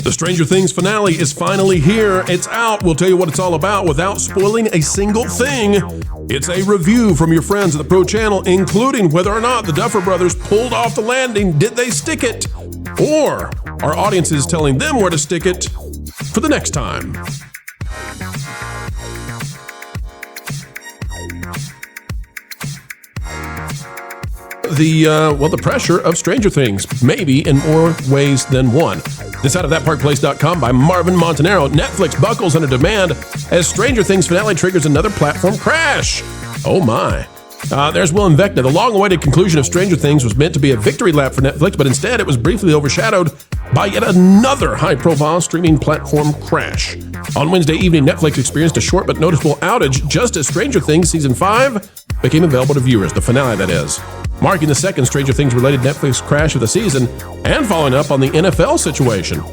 The Stranger Things finale is finally here. It's out. We'll tell you what it's all about without spoiling a single thing. It's a review from your friends at the Pro Channel, including whether or not the Duffer Brothers pulled off the landing. Did they stick it? Or are audiences telling them where to stick it for the next time? The pressure of Stranger Things, maybe in more ways than one. This out of thatparkplace.com by Marvin Montanaro. Netflix buckles under demand as Stranger Things finale triggers another platform crash. Oh my. There's Will and Vecna. The long-awaited conclusion of Stranger Things was meant to be a victory lap for Netflix, but instead it was briefly overshadowed by yet another high-profile streaming platform crash. On Wednesday evening, Netflix experienced a short but noticeable outage just as Stranger Things Season 5 became available to viewers, the finale that is, marking the second Stranger Things-related Netflix crash of the season and following up on the NFL situation.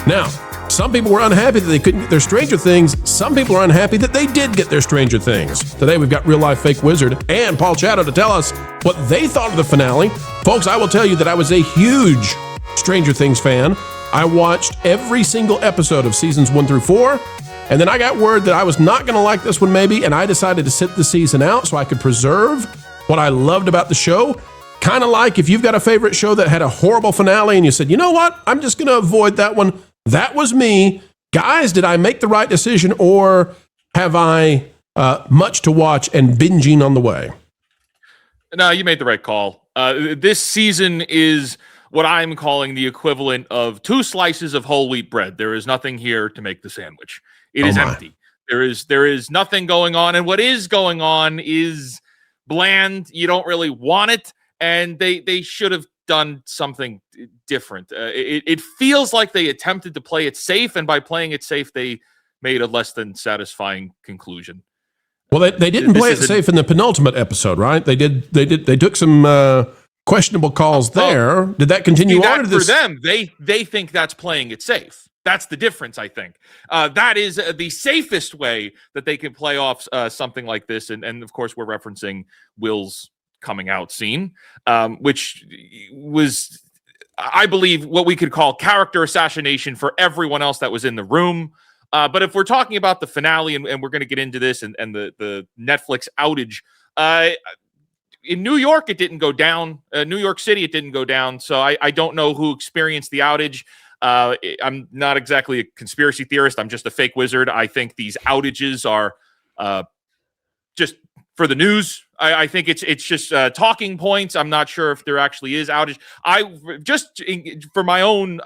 Now, some people were unhappy that they couldn't get their Stranger Things. Some people are unhappy that they did get their Stranger Things. Today, we've got real-life fake wizard and Paul Chatto to tell us what they thought of the finale. Folks, I will tell you that I was a huge Stranger Things fan. I watched every single episode of seasons 1 through 4, and then I got word that I was not going to like this one maybe, and I decided to sit the season out so I could preserve what I loved about the show. Kind of like if you've got a favorite show that had a horrible finale and you said, you know what, I'm just going to avoid that one. That was me. Guys, did I make the right decision, or have I much to watch and binging on the way? No, you made the right call. This season is what I'm calling the equivalent of 2 slices of whole wheat bread. There is nothing here to make the sandwich. It is empty. There is nothing going on, and what is going on is bland. You don't really want it, and they should have done something different. It feels like they attempted to play it safe, and by playing it safe, they made a less than satisfying conclusion. Well, they didn't play it safe in the penultimate episode, right? They took some questionable calls there. Did that continue on? For them, they think that's playing it safe. That's the difference, I think. That is the safest way that they can play off something like this. And of course, we're referencing Will's coming out scene, which was, I believe, what we could call character assassination for everyone else that was in the room. But if we're talking about the finale, and we're going to get into this and the Netflix outage, in New York, it didn't go down. New York City, it didn't go down. So I don't know who experienced the outage. I'm not exactly a conspiracy theorist. I'm just a fake wizard. I think these outages are just for the news. I think it's just talking points. I'm not sure if there actually is outage. For my own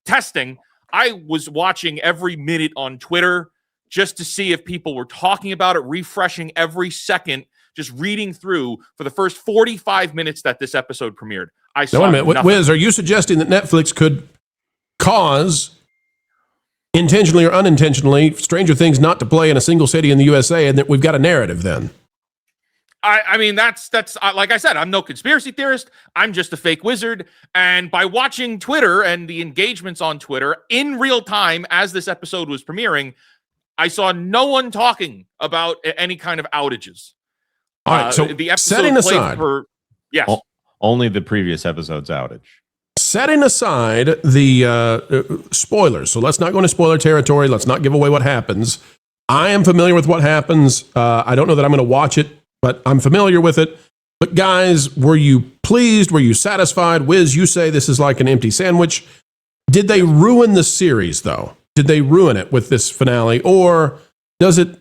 testing, I was watching every minute on Twitter just to see if people were talking about it, refreshing every second, just reading through for the first 45 minutes that this episode premiered. I saw wait a minute. Wiz, are you suggesting that Netflix could cause, intentionally or unintentionally, Stranger Things not to play in a single city in the USA, and that we've got a narrative then? I mean, that's like I said, I'm no conspiracy theorist. I'm just a fake wizard. And by watching Twitter and the engagements on Twitter in real time as this episode was premiering, I saw no one talking about any kind of outages. All right, so the episode setting aside, yes, only the previous episode's outage. Setting aside the spoilers, so let's not go into spoiler territory. Let's not give away what happens. I am familiar with what happens. I don't know that I'm going to watch it, but I'm familiar with it. But guys, were you pleased? Were you satisfied? Wiz, you say this is like an empty sandwich. Did they ruin the series, though? Did they ruin it with this finale? Or does it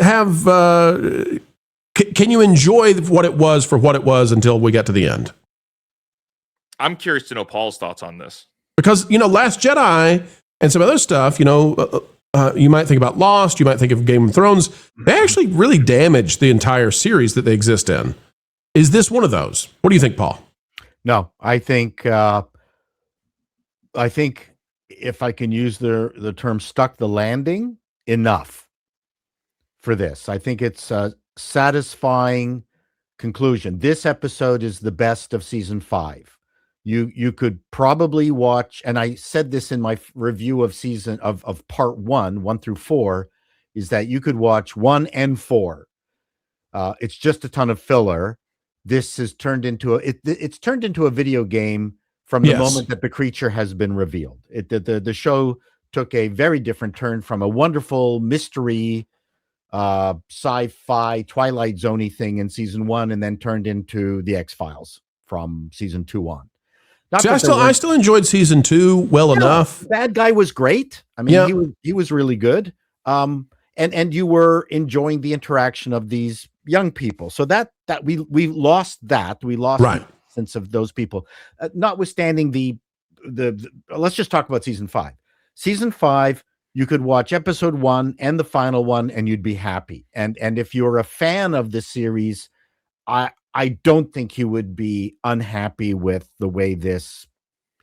have... can you enjoy what it was for what it was until we get to the end? I'm curious to know Paul's thoughts on this. Because, Last Jedi and some other stuff, you might think about Lost, you might think of Game of Thrones. They actually really damaged the entire series that they exist in. Is this one of those? What do you think, Paul? No, I think if I can use the term stuck the landing, enough for this. I think it's a satisfying conclusion. This episode is the best of season 5. You could probably watch, and I said this in my review of season of part 1 through 4, is that you could watch 1 and 4. It's just a ton of filler. This has turned into it's turned into a video game from the Yes. moment that the creature has been revealed. The show took a very different turn from a wonderful mystery, sci-fi Twilight Zone-y thing in season 1, and then turned into the X-Files from season 2 on. See, I still enjoyed season 2 well enough. The bad guy was great. I mean, Yeah. he was really good. And you were enjoying the interaction of these young people. So that we lost that. We lost Right. the sense of those people. Notwithstanding the let's just talk about season 5. Season 5, you could watch episode 1 and the final one, and you'd be happy. And if you're a fan of the series, I don't think you would be unhappy with the way this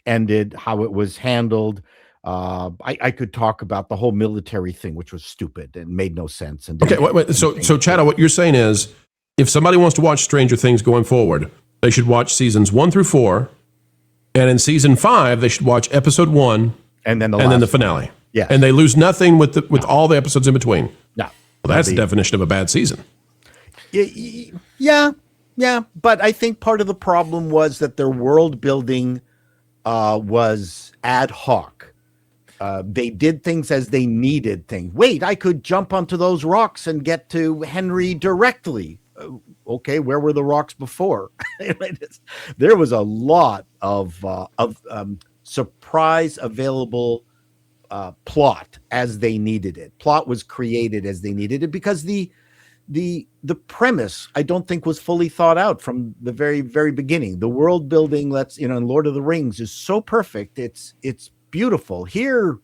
ended, how it was handled. I could talk about the whole military thing, which was stupid and made no sense. And Okay, wait. So Chad, what you're saying is, if somebody wants to watch Stranger Things going forward, they should watch seasons 1 through 4, and in season 5, they should watch episode 1, and then the finale. Yeah, and they lose nothing with all the episodes in between. No, well, that's the definition of a bad season. Yeah. But I think part of the problem was that their world building was ad hoc. They did things as they needed things. Wait, I could jump onto those rocks and get to Henry directly. Okay, where were the rocks before? There was a lot of surprise available plot as they needed it. Plot was created as they needed it because the premise, I don't think, was fully thought out from the very, very beginning. The world building, in Lord of the Rings, is so perfect. It's beautiful. Here,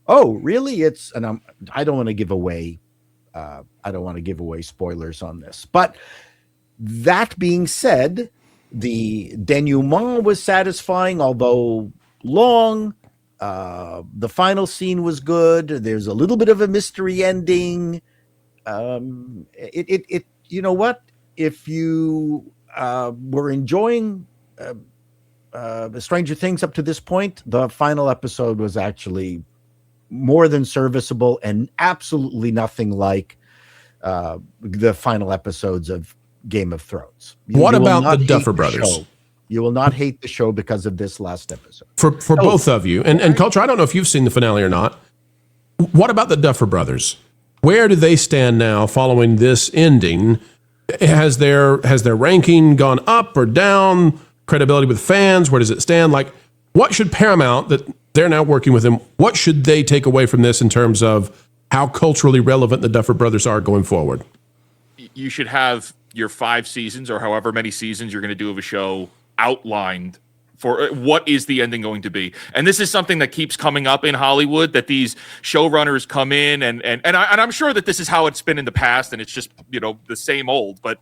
oh, really? I don't want to give away. I don't want to give away spoilers on this. But that being said, the denouement was satisfying, although long. The final scene was good. There's a little bit of a mystery ending. You know what? If you were enjoying Stranger Things up to this point, the final episode was actually more than serviceable and absolutely nothing like the final episodes of Game of Thrones. What about the Duffer Brothers? You will not hate the show because of this last episode. For both of you. And Culture, I don't know if you've seen the finale or not. What about the Duffer Brothers? Where do they stand now following this ending? Has their ranking gone up or down? Credibility with fans? Where does it stand? Like, what should Paramount, that they're now working with them, what should they take away from this in terms of how culturally relevant the Duffer Brothers are going forward? You should have your 5 seasons or however many seasons you're going to do of a show outlined for what is the ending going to be. And this is something that keeps coming up in Hollywood, that these showrunners come in and I'm sure that this is how it's been in the past and it's just, the same old, but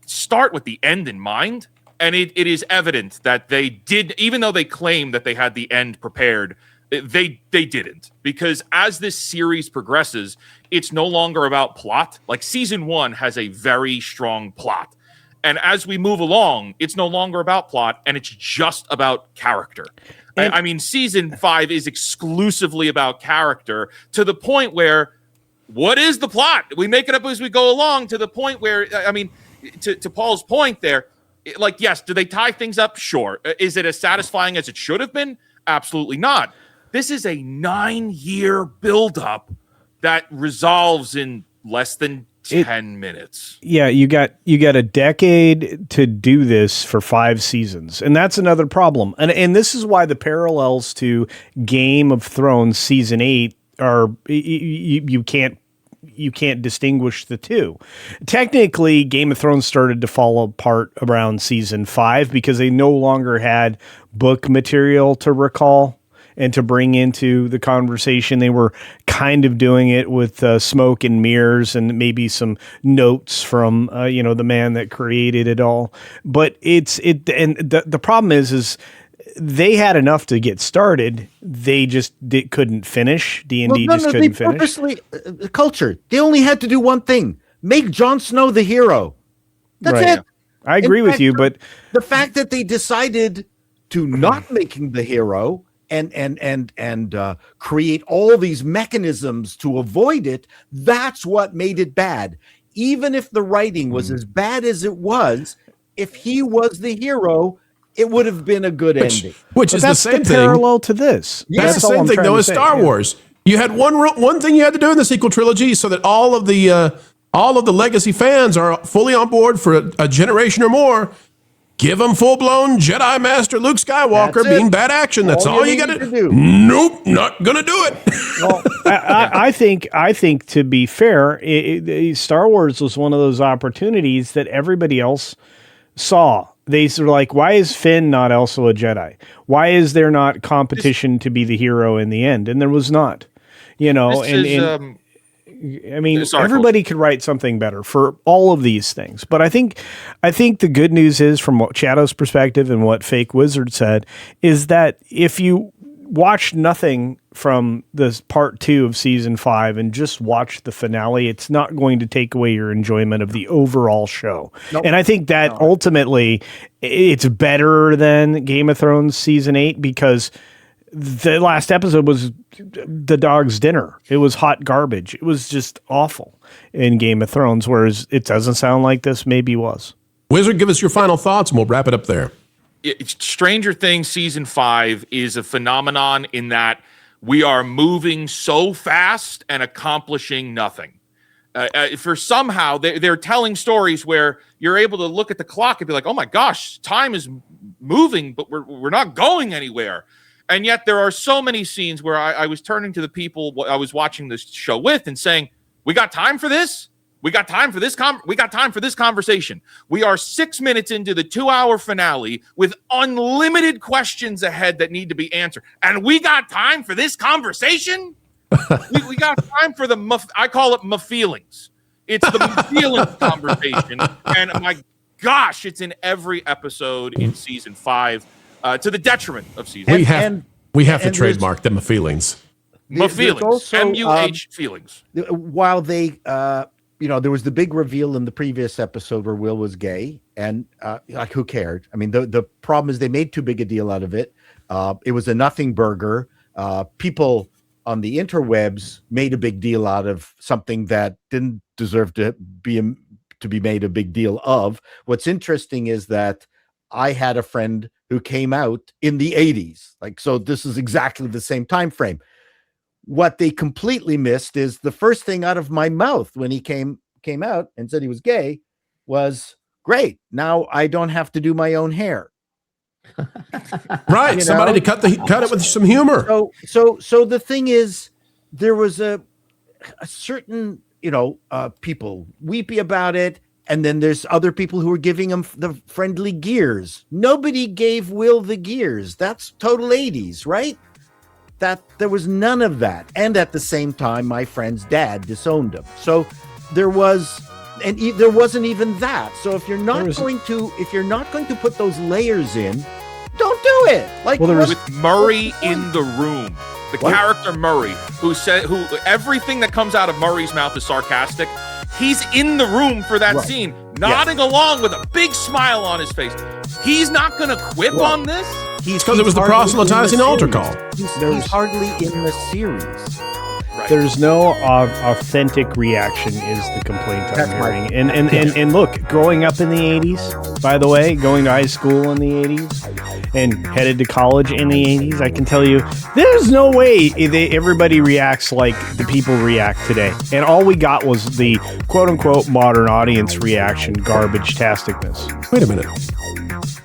start with the end in mind. And it is evident that they did, even though they claim that they had the end prepared, they didn't. Because as this series progresses, it's no longer about plot. Like season 1 has a very strong plot. And as we move along, it's no longer about plot, and it's just about character. I mean, season 5 is exclusively about character, to the point where, what is the plot? We make it up as we go along, to the point where, I mean, to Paul's point there, like, yes, do they tie things up? Sure. Is it as satisfying as it should have been? Absolutely not. This is a 9-year buildup that resolves in less than 10 minutes. Yeah, you got a decade to do this for 5 seasons, and that's another problem. And this is why the parallels to Game of Thrones season 8 are you can't distinguish the two. Technically, Game of Thrones started to fall apart around season 5 because they no longer had book material to recall and to bring into the conversation. They were kind of doing it with smoke and mirrors and maybe some notes from the man that created it all. But the problem is they had enough to get started. They just couldn't finish. D&D couldn't finish. Purposely, culture. They only had to do one thing: make Jon Snow the hero. That's right. it. I agree with you, but the fact that they decided to not making the hero and create all these mechanisms to avoid it, that's what made it bad. Even if the writing was as bad as it was, if he was the hero, it would have been a good ending. Which But is the that's same the thing. parallel to this. That's the all same I'm thing, trying though, to as say, Star yeah. Wars. You had one thing you had to do in the sequel trilogy so that all of the legacy fans are fully on board for a generation or more. Give them full-blown Jedi Master Luke Skywalker That's it. being bad action. That's all you got need to do. Nope, not gonna do it. Well, I think to be fair, Star Wars was one of those opportunities that everybody else saw. They were like, why is Finn not also a Jedi? Why is there not competition to be the hero in the end? And there was not, I mean, Sorry, everybody could write something better for all of these things. But I think the good news is, from what Shadow's perspective and what Fake Wizard said, is that if you watch nothing from this part 2 of season 5 and just watch the finale, it's not going to take away your enjoyment of the overall show. Nope. And I think that ultimately it's better than Game of Thrones season 8, because the last episode was the dog's dinner. It was hot garbage. It was just awful in Game of Thrones, whereas it doesn't sound like this maybe was. Wizard, give us your final thoughts, and we'll wrap it up there. Stranger Things season 5 is a phenomenon in that we are moving so fast and accomplishing nothing. For somehow they're telling stories where you're able to look at the clock and be like, oh my gosh, time is moving, but we're not going anywhere. And yet there are so many scenes where I was turning to the people I was watching this show with and saying, we got time for this? We got time for this we got time for this conversation. We are 6 minutes into the 2-hour finale with unlimited questions ahead that need to be answered. And we got time for this conversation? we got time for I call it my feelings. It's the my feelings conversation. And my gosh, it's in every episode in season 5. To the detriment of season. We have to trademark them feelings. My feelings. MUH feelings. While they, there was the big reveal in the previous episode where Will was gay, and who cared? I mean, the problem is they made too big a deal out of it. It was a nothing burger. People on the interwebs made a big deal out of something that didn't deserve to be made a big deal of. What's interesting is that I had a friend who came out in the 80s. So this is exactly the same time frame. What they completely missed is the first thing out of my mouth when he came out and said he was gay was, great, now I don't have to do my own hair. Right, somebody to cut it with some humor. So the thing is, there was a certain, people weepy about it. And then there's other people who are giving him the friendly gears. Nobody gave Will the gears. That's total 80s, right? That there was none of that. And at the same time, my friend's dad disowned him. So there wasn't even that. So if you're not going to put those layers in, don't do it. With Murray in the room, the character Murray, who everything that comes out of Murray's mouth is sarcastic. He's in the room for that scene, nodding along with a big smile on his face. He's not going to quip on this? Because it was the proselytizing altar call. He's hardly in the series. Right. There's no authentic reaction is the complaint I'm hearing. And look, growing up in the 80s, by the way, going to high school in the 80s and headed to college in the 80s, I can tell you there's no way everybody reacts like the people react today. And all we got was the quote-unquote modern audience reaction, garbage-tasticness. Wait a minute.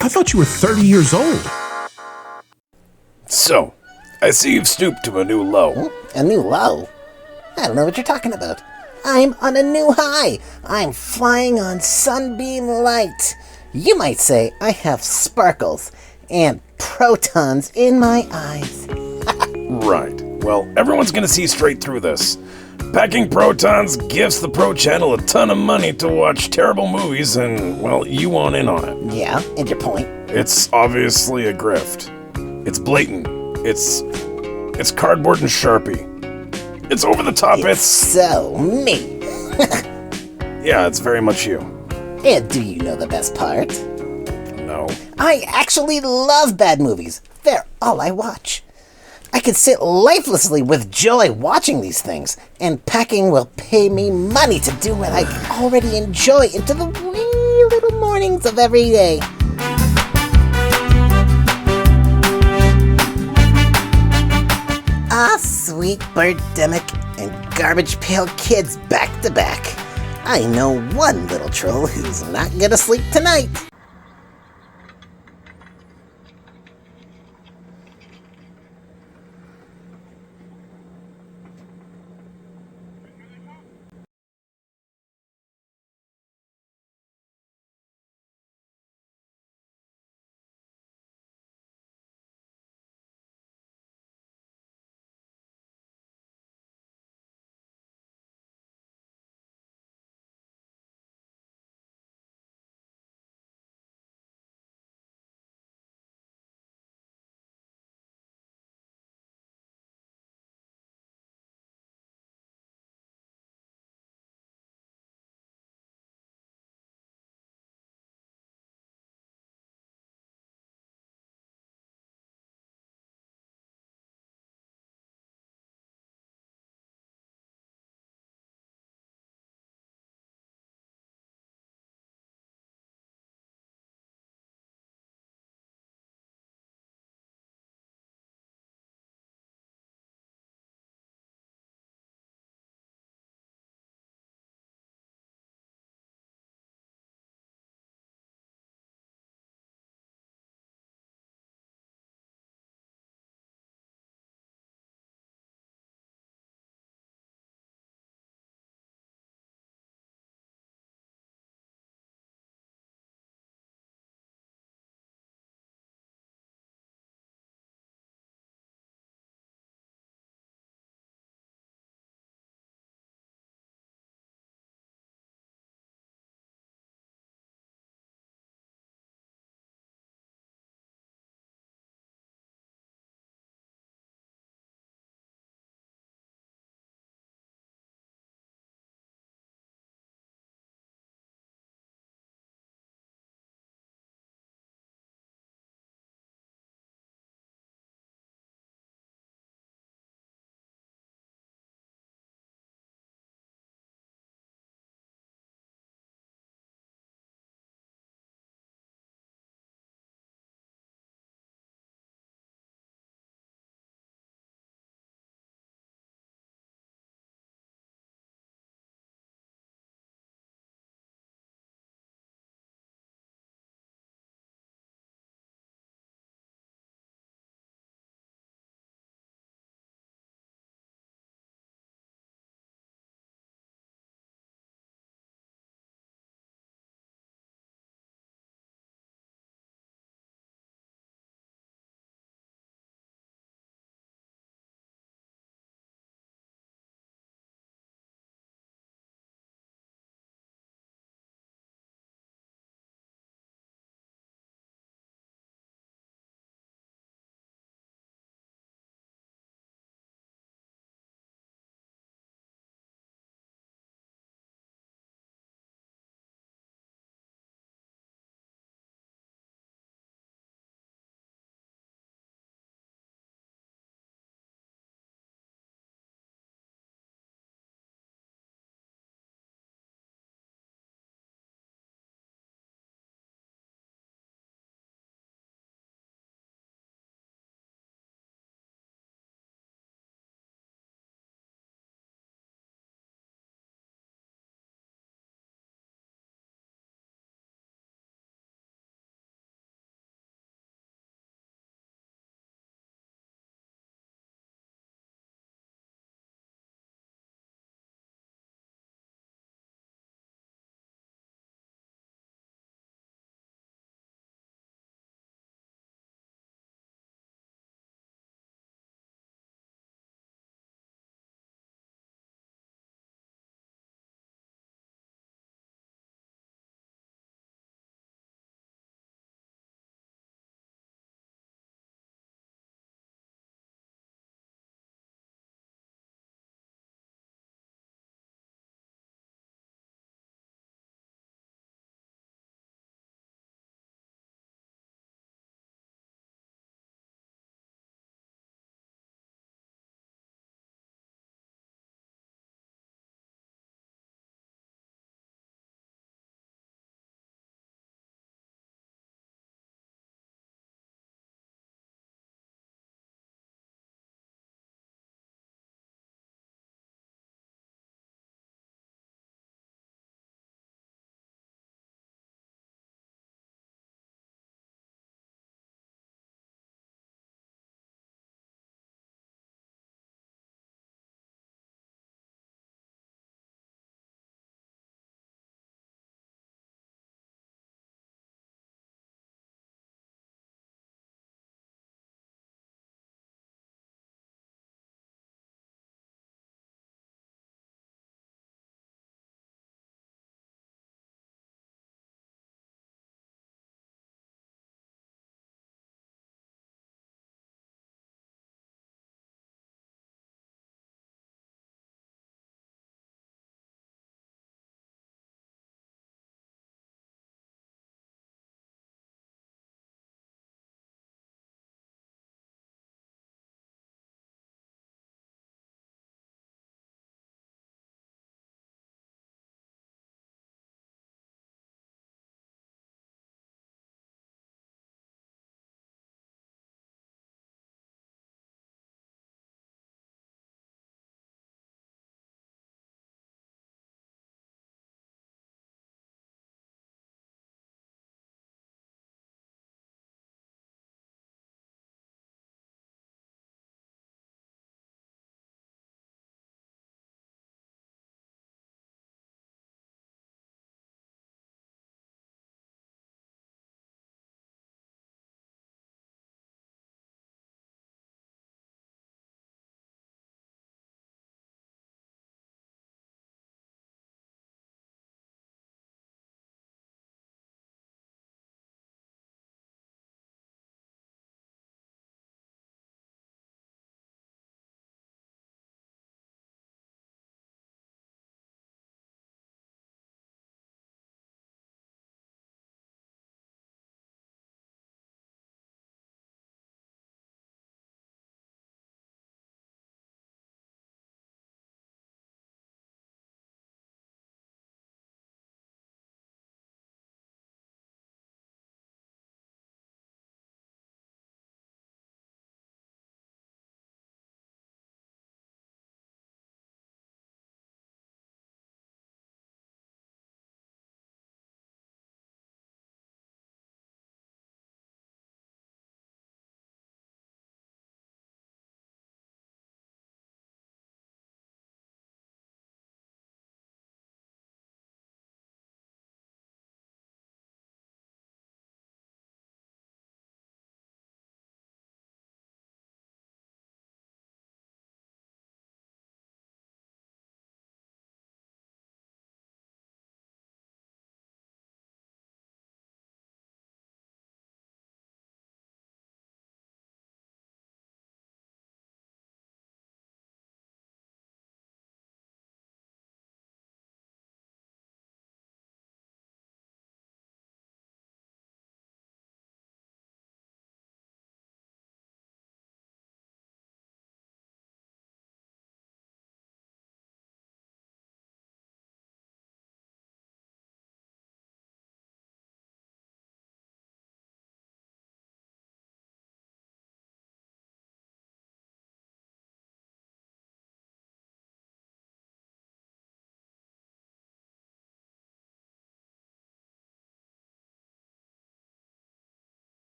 I thought you were 30 years old. So, I see you've stooped to a new low. A new low? I don't know what you're talking about. I'm on a new high. I'm flying on sunbeam light. You might say I have sparkles and protons in my eyes. Right. Well, everyone's gonna see straight through this. Packing Protons gives the Pro Channel a ton of money to watch terrible movies, and, well, you want in on it. Yeah, and your point? It's obviously a grift. It's blatant. It's cardboard and Sharpie. It's over the top. It's so me. Yeah, it's very much you. And do you know the best part? No. I actually love bad movies. They're all I watch. I can sit lifelessly with joy watching these things, and packing will pay me money to do what I already enjoy into the wee little mornings of every day. Ah, sweet birdemic and garbage pail kids back to back. I know one little troll who's not gonna sleep tonight.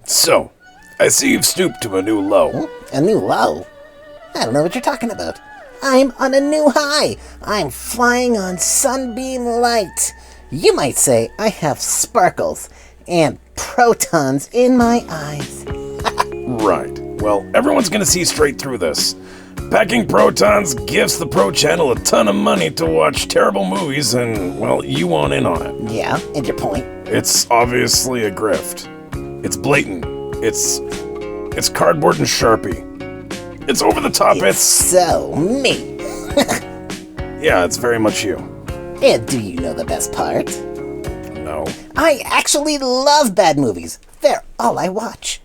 So, I see you've stooped to a new low. A new low? I don't know what you're talking about. I'm on a new high. I'm flying on sunbeam light. You might say I have sparkles and protons in my eyes. Right. Well, everyone's gonna see straight through this. Packing Protons gives the Pro Channel a ton of money to watch terrible movies, and, well, you want in on it. Yeah, and your point? It's obviously a grift. It's blatant. It's cardboard and Sharpie. It's over the top. It's so me. Yeah, it's very much you. And do you know the best part? No. I actually love bad movies. They're all I watch.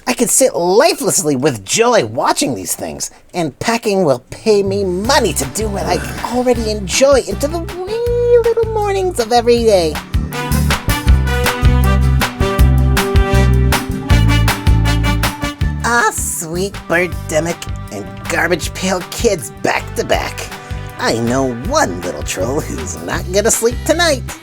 I could sit lifelessly with joy watching these things, and packing will pay me money to do what I already enjoy into the wee little mornings of every day. Ah, sweet birdemic and garbage pail kids back to back. I know one little troll who's not gonna sleep tonight.